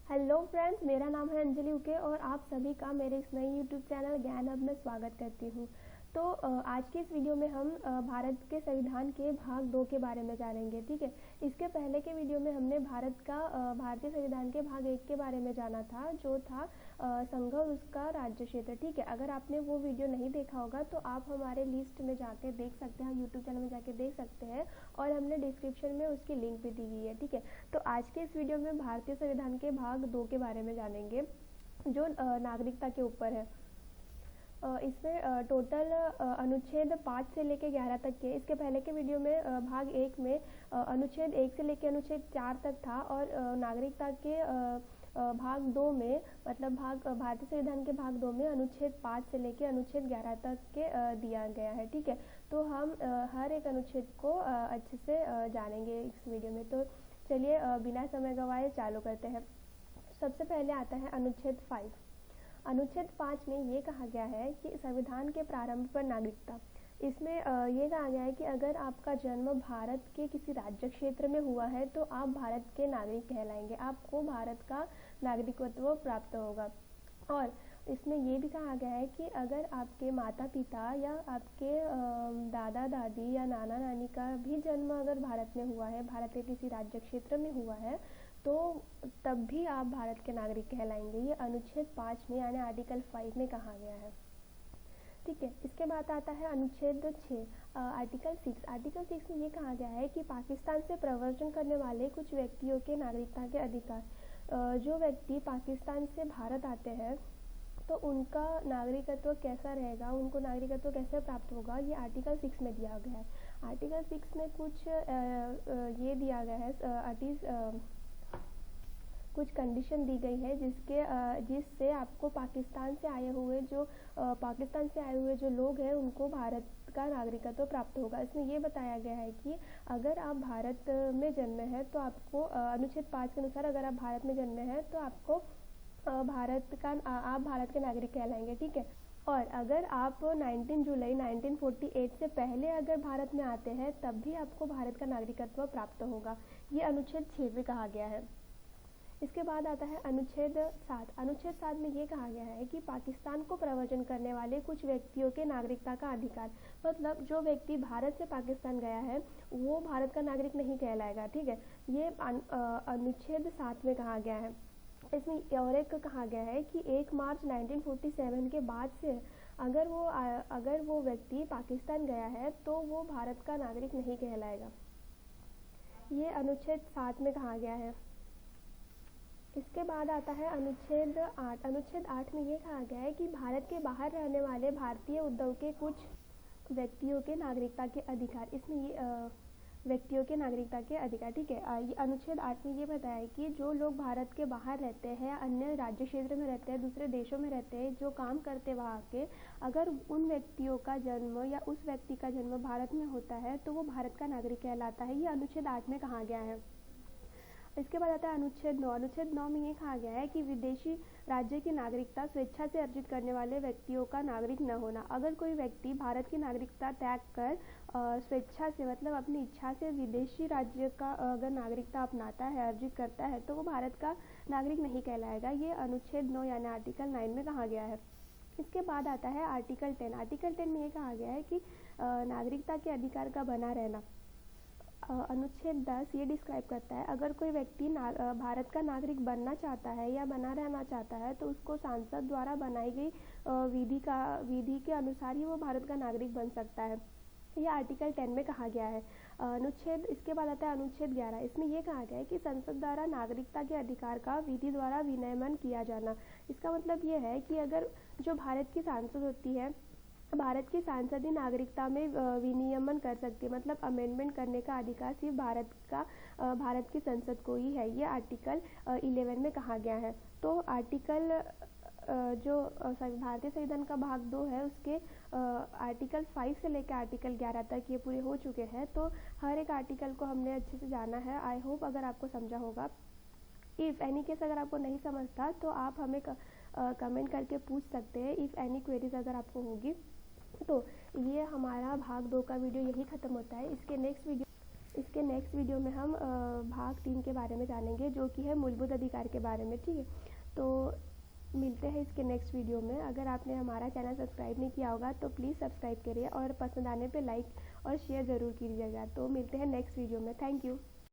Hello friends, मेरा नाम है अंजलि उके और आप सभी का मेरे इस नए यूट्यूब चैनल ज्ञान हब में स्वागत करती हूँ। तो आज की इस वीडियो में हम भारत के संविधान के भाग 2 के बारे में जानेंगे। ठीक है, इसके पहले के वीडियो में हमने भारतीय संविधान के भाग 1 के बारे में जाना था, जो था संघ और उसका राज्य क्षेत्र। ठीक है, अगर आपने वो वीडियो नहीं देखा होगा तो आप हमारे लिस्ट में जाके देख सकते हैं, यूट्यूब चैनल में जाके देख सकते हैं और हमने डिस्क्रिप्शन में उसकी लिंक भी दी हुई है। ठीक है, तो आज के इस वीडियो में भारतीय संविधान के भाग 2 के बारे में जानेंगे, जो नागरिकता के ऊपर है। इसमें टोटल अनुच्छेद 5 से लेकर 11 तक के। इसके पहले के वीडियो में भाग 1 में अनुच्छेद 1 से लेकर अनुच्छेद 4 तक था और नागरिकता के भाग 2 में, मतलब भारतीय संविधान के भाग 2 में अनुच्छेद 5 से लेकर अनुच्छेद 11 तक के दिया गया है। ठीक है, तो हम हर एक अनुच्छेद को अच्छे से जानेंगे इस वीडियो में। तो चलिए बिना समय गंवाए चालू करते हैं। सबसे पहले आता है अनुच्छेद 5। अनुच्छेद 5 में ये कहा गया है कि संविधान के प्रारंभ पर नागरिकता। इसमें ये कहा गया है कि अगर आपका जन्म भारत के किसी राज्य क्षेत्र में हुआ है तो आप भारत के नागरिक कहलाएंगे, आपको भारत का नागरिकत्व प्राप्त होगा। और इसमें ये भी कहा गया है कि अगर आपके माता पिता या आपके दादा दादी या नाना नानी का भी जन्म अगर भारत में हुआ है, भारत के किसी राज्य क्षेत्र में हुआ है, तो तब भी आप भारत के नागरिक कहलाएंगे। ये अनुच्छेद 5 में यानी आर्टिकल 5 में कहा गया है। ठीक है, इसके बाद आता है अनुच्छेद 6, आर्टिकल 6। आर्टिकल 6 में ये कहा गया है कि पाकिस्तान से प्रव्रजन करने वाले कुछ व्यक्तियों के नागरिकता के अधिकार। जो व्यक्ति पाकिस्तान से भारत आते हैं तो उनका नागरिकत्व कैसा रहेगा, उनको नागरिकत्व कैसे प्राप्त होगा, ये आर्टिकल 6 में दिया गया है। आर्टिकल 6 में कुछ ये दिया गया है, कुछ कंडीशन दी गई है जिससे आपको पाकिस्तान से आए हुए जो लोग हैं उनको भारत का नागरिकत्व प्राप्त होगा। इसमें ये बताया गया है कि अगर आप भारत में जन्मे हैं तो आपको अनुच्छेद 5 के अनुसार अगर आप भारत में जन्मे हैं तो आपको आप भारत के नागरिक कहलाएंगे। ठीक है, और अगर आप 19 जुलाई 1948 से पहले अगर भारत में आते हैं तब भी आपको भारत का नागरिकत्व प्राप्त होगा। ये अनुच्छेद 6 में कहा गया है। इसके बाद आता है अनुच्छेद 7। अनुच्छेद 7 में ये कहा गया है कि पाकिस्तान को प्रव्रजन करने वाले कुछ व्यक्तियों के नागरिकता का अधिकार, मतलब जो व्यक्ति भारत से पाकिस्तान गया है वो भारत का नागरिक नहीं कहलाएगा। ठीक है, ये अनुच्छेद 7 में कहा गया है। इसमें और एक कहा गया है कि 1 मार्च 1947 के बाद से अगर वो व्यक्ति पाकिस्तान गया है तो वो भारत का नागरिक नहीं कहलाएगा। ये अनुच्छेद 7 में कहा गया है। इसके बाद आता है अनुच्छेद 8। अनुच्छेद 8 में ये कहा गया है कि भारत के बाहर रहने वाले भारतीय उद्योग के कुछ व्यक्तियों के नागरिकता के अधिकार। इसमें ये व्यक्तियों के नागरिकता के अधिकार। ठीक है, ये अनुच्छेद 8 में ये बताया है कि जो लोग भारत के बाहर रहते हैं, अन्य राज्य क्षेत्र में रहते हैं, दूसरे देशों में रहते हैं, जो काम करते वहाँ के, अगर उन व्यक्तियों का जन्म या उस व्यक्ति का जन्म भारत में होता है तो वो भारत का नागरिक कहलाता है। ये अनुच्छेद 8 में कहा गया है। इसके बाद आता है अनुच्छेद 9। अनुच्छेद 9 में ये कहा गया है कि विदेशी राज्य की नागरिकता स्वेच्छा से अर्जित करने वाले व्यक्तियों का नागरिक न होना। अगर कोई व्यक्ति भारत की नागरिकता त्याग कर स्वेच्छा से, मतलब अपनी इच्छा से विदेशी राज्य का अगर नागरिकता अपनाता है, अर्जित करता है, तो वो भारत का नागरिक नहीं कहलाएगा। ये अनुच्छेद 9 यानी आर्टिकल 9 में कहा गया है। इसके बाद आता है आर्टिकल 10। आर्टिकल 10 में ये कहा गया है कि नागरिकता के अधिकार का बना रहना। अनुच्छेद 10 ये डिस्क्राइब करता है अगर कोई व्यक्ति भारत का नागरिक बनना चाहता है या बना रहना चाहता है तो उसको सांसद द्वारा बनाई गई विधि के अनुसार ही वो भारत का नागरिक बन सकता है। ये आर्टिकल 10 में कहा गया है। इसके बाद आता है अनुच्छेद 11। इसमें यह कहा गया है कि संसद द्वारा नागरिकता के अधिकार का विधि द्वारा विनियमन किया जाना। इसका मतलब ये है कि अगर जो भारत की सांसद होती है, भारत की सांसदीय नागरिकता में विनियमन कर सकती है, मतलब अमेंडमेंट करने का अधिकार सिर्फ भारत की संसद को ही है। ये आर्टिकल 11 में कहा गया है। तो आर्टिकल जो भारतीय संविधान का भाग 2 है उसके आर्टिकल 5 से लेकर आर्टिकल 11 तक ये पूरे हो चुके हैं। तो हर एक आर्टिकल को हमने अच्छे से जाना है। आई होप अगर आपको समझा होगा। इफ़ एनी केस अगर आपको नहीं समझता तो आप हमें कमेंट करके पूछ सकते हैं, इफ़ एनी क्वेरीज अगर आपको होगी। तो ये हमारा भाग 2 का वीडियो यही ख़त्म होता है। इसके नेक्स्ट वीडियो में हम भाग 3 के बारे में जानेंगे, जो कि है मूलभूत अधिकार के बारे में। ठीक है, तो मिलते हैं इसके नेक्स्ट वीडियो में। अगर आपने हमारा चैनल सब्सक्राइब नहीं किया होगा तो प्लीज़ सब्सक्राइब करिए और पसंद आने पे लाइक और शेयर ज़रूर कीजिएगा। तो मिलते हैं नेक्स्ट वीडियो में। Thank you.